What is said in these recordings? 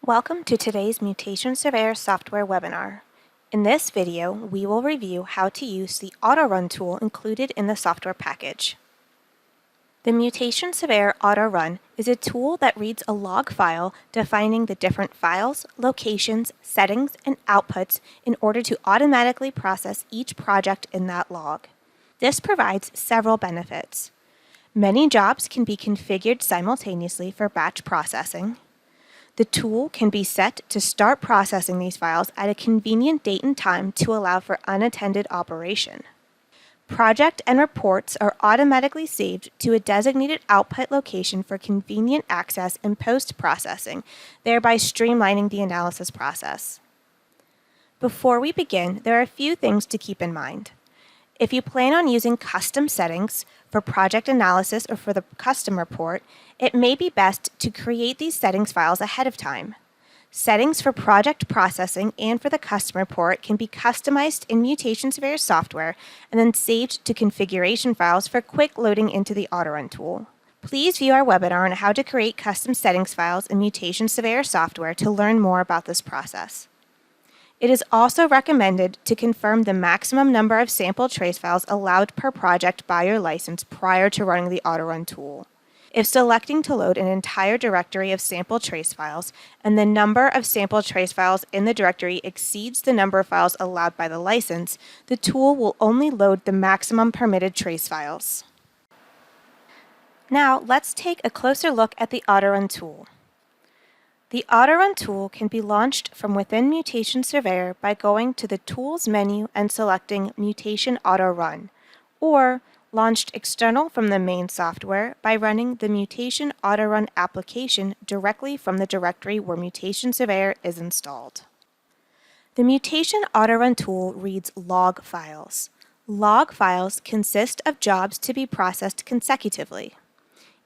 Welcome to today's Mutation Surveyor software webinar. In this video, we will review how to use the AutoRun tool included in the software package. The Mutation Surveyor AutoRun is a tool that reads a log file defining the different files, locations, settings, and outputs in order to automatically process each project in that log. This provides several benefits. Many jobs can be configured simultaneously for batch processing. The tool can be set to start processing these files at a convenient date and time to allow for unattended operation. Project and reports are automatically saved to a designated output location for convenient access and post-processing, thereby streamlining the analysis process. Before we begin, there are a few things to keep in mind. If you plan on using custom settings for project analysis or for the custom report, it may be best to create these settings files ahead of time. Settings for project processing and for the custom report can be customized in Mutation Surveyor software and then saved to configuration files for quick loading into the AutoRun tool. Please view our webinar on how to create custom settings files in Mutation Surveyor software to learn more about this process. It is also recommended to confirm the maximum number of sample trace files allowed per project by your license prior to running the AutoRun tool. If selecting to load an entire directory of sample trace files and the number of sample trace files in the directory exceeds the number of files allowed by the license, the tool will only load the maximum permitted trace files. Now, let's take a closer look at the AutoRun tool. The AutoRun tool can be launched from within Mutation Surveyor by going to the Tools menu and selecting Mutation AutoRun, or launched external from the main software by running the Mutation AutoRun application directly from the directory where Mutation Surveyor is installed. The Mutation AutoRun tool reads log files. Log files consist of jobs to be processed consecutively.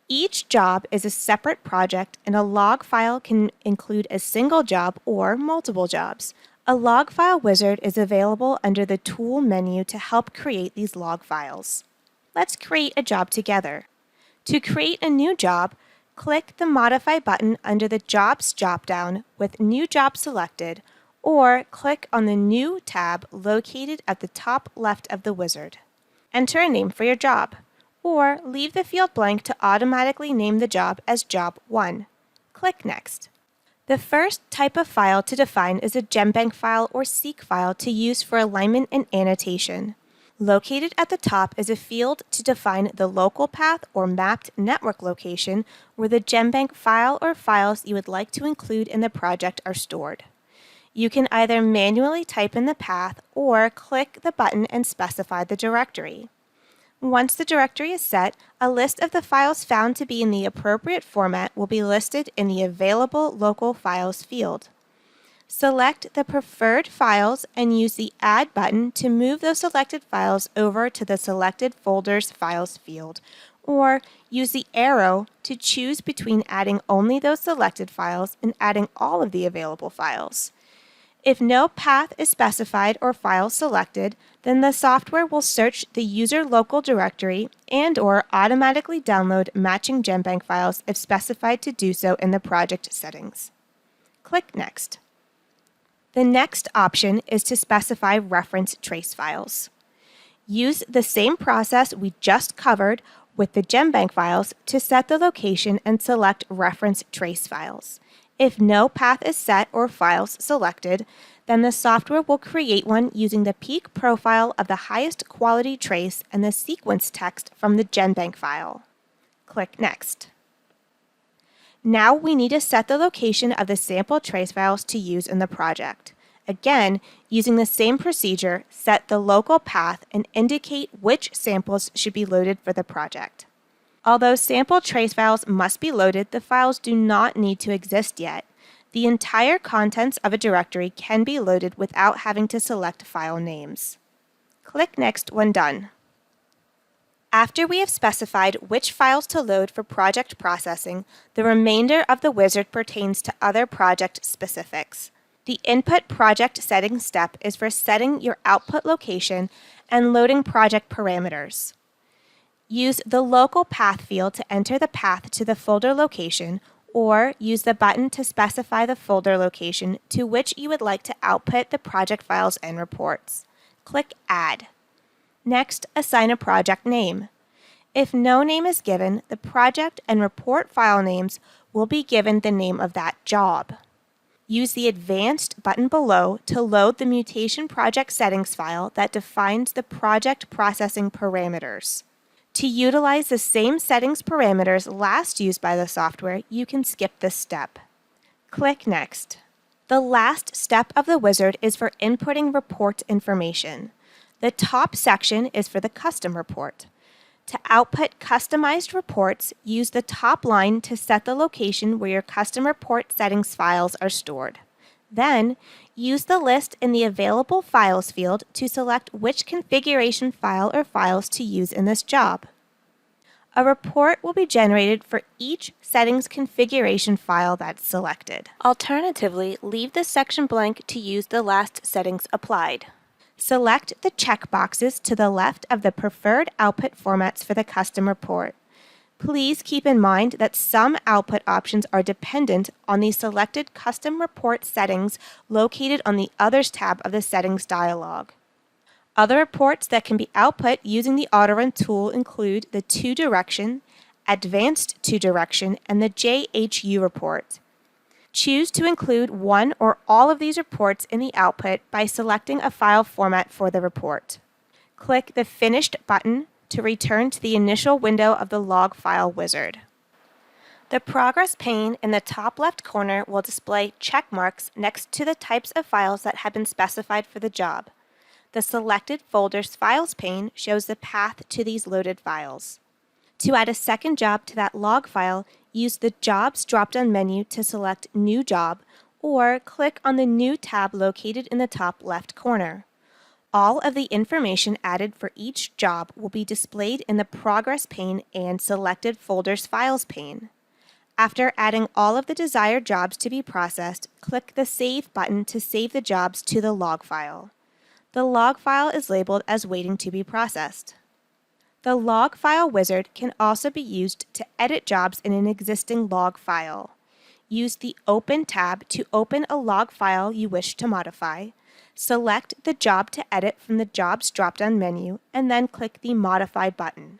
Each job is a separate project, and a log file can include a single job or multiple jobs. A log file wizard is available under the Tool menu to help create these log files. Let's create a job together. To create a new job, click the Modify button under the Jobs drop-down with New Job selected, or click on the New tab located at the top left of the wizard. Enter a name for your job, or leave the field blank to automatically name the job as Job 1. Click Next. The first type of file to define is a GenBank file or seek file to use for alignment and annotation. Located at the top is a field to define the local path or mapped network location where the GenBank file or files you would like to include in the project are stored. You can either manually type in the path or click the button and specify the directory. Once the directory is set, a list of the files found to be in the appropriate format will be listed in the Available Local Files field. Select the preferred files and use the Add button to move those selected files over to the Selected Folders Files field, or use the arrow to choose between adding only those selected files and adding all of the available files. If no path is specified or file selected, then the software will search the user local directory and/or automatically download matching GenBank files if specified to do so in the project settings. Click Next. The next option is to specify reference trace files. Use the same process we just covered with the GenBank files to set the location and select reference trace files. If no path is set or files selected, then the software will create one using the peak profile of the highest quality trace and the sequence text from the GenBank file. Click Next. Now we need to set the location of the sample trace files to use in the project. Again, using the same procedure, set the local path and indicate which samples should be loaded for the project. Although sample trace files must be loaded, the files do not need to exist yet. The entire contents of a directory can be loaded without having to select file names. Click Next when done. After we have specified which files to load for project processing, the remainder of the wizard pertains to other project specifics. The Input Project Settings step is for setting your output location and loading project parameters. Use the Local Path field to enter the path to the folder location, or use the button to specify the folder location to which you would like to output the project files and reports. Click Add. Next, assign a project name. If no name is given, the project and report file names will be given the name of that job. Use the Advanced button below to load the Mutation Project Settings file that defines the project processing parameters. To utilize the same settings parameters last used by the software, you can skip this step. Click Next. The last step of the wizard is for inputting report information. The top section is for the custom report. To output customized reports, use the top line to set the location where your custom report settings files are stored. Then, use the list in the Available Files field to select which configuration file or files to use in this job. A report will be generated for each settings configuration file that's selected. Alternatively, leave this section blank to use the last settings applied. Select the checkboxes to the left of the preferred output formats for the custom report. Please keep in mind that some output options are dependent on the selected custom report settings located on the Others tab of the Settings dialog. Other reports that can be output using the AutoRun tool include the To-Direction, Advanced To-Direction, and the JHU report. Choose to include one or all of these reports in the output by selecting a file format for the report. Click the Finished button to return to the initial window of the log file wizard. The progress pane in the top left corner will display check marks next to the types of files that have been specified for the job. The Selected Folders Files pane shows the path to these loaded files. To add a second job to that log file, use the Jobs drop-down menu to select New Job, or click on the New tab located in the top left corner. All of the information added for each job will be displayed in the Progress pane and Selected Folders Files pane. After adding all of the desired jobs to be processed, click the Save button to save the jobs to the log file. The log file is labeled as waiting to be processed. The log file wizard can also be used to edit jobs in an existing log file. Use the Open tab to open a log file you wish to modify. Select the job to edit from the Jobs drop-down menu, and then click the Modify button.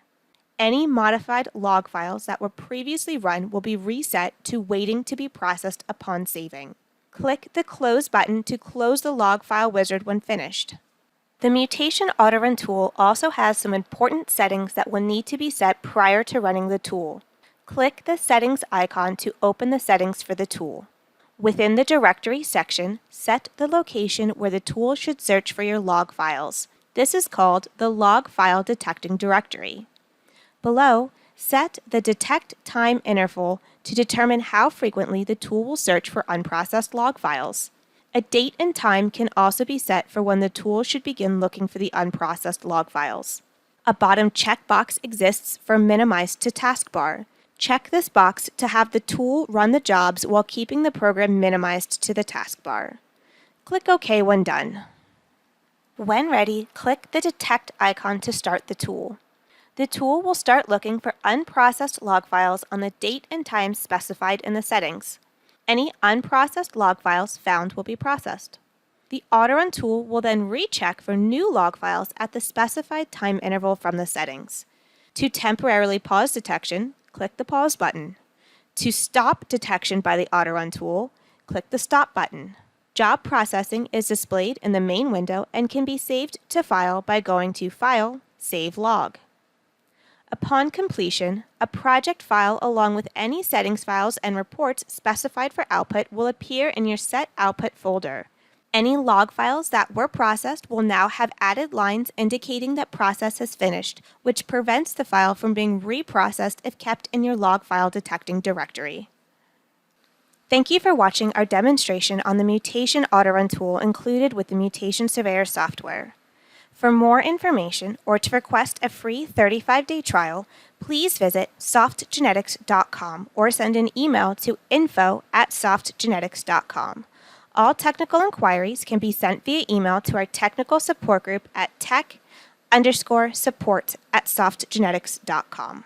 Any modified log files that were previously run will be reset to waiting to be processed upon saving. Click the Close button to close the log file wizard when finished. The Mutation AutoRun tool also has some important settings that will need to be set prior to running the tool. Click the Settings icon to open the settings for the tool. Within the Directory section, set the location where the tool should search for your log files. This is called the Log File Detecting Directory. Below, set the Detect Time interval to determine how frequently the tool will search for unprocessed log files. A date and time can also be set for when the tool should begin looking for the unprocessed log files. A bottom checkbox exists for Minimize to Taskbar. Check this box to have the tool run the jobs while keeping the program minimized to the taskbar. Click OK when done. When ready, click the Detect icon to start the tool. The tool will start looking for unprocessed log files on the date and time specified in the settings. Any unprocessed log files found will be processed. The AutoRun tool will then recheck for new log files at the specified time interval from the settings. To temporarily pause detection, click the Pause button. To stop detection by the AutoRun tool, click the Stop button. Job processing is displayed in the main window and can be saved to file by going to File, Save Log. Upon completion, a project file along with any settings files and reports specified for output will appear in your Set Output folder. Any log files that were processed will now have added lines indicating that process has finished, which prevents the file from being reprocessed if kept in your log file detecting directory. Thank you for watching our demonstration on the Mutation AutoRun tool included with the Mutation Surveyor software. For more information or to request a free 35-day trial, please visit softgenetics.com or send an email to info@softgenetics.com. All technical inquiries can be sent via email to our technical support group at tech_support@softgenetics.com.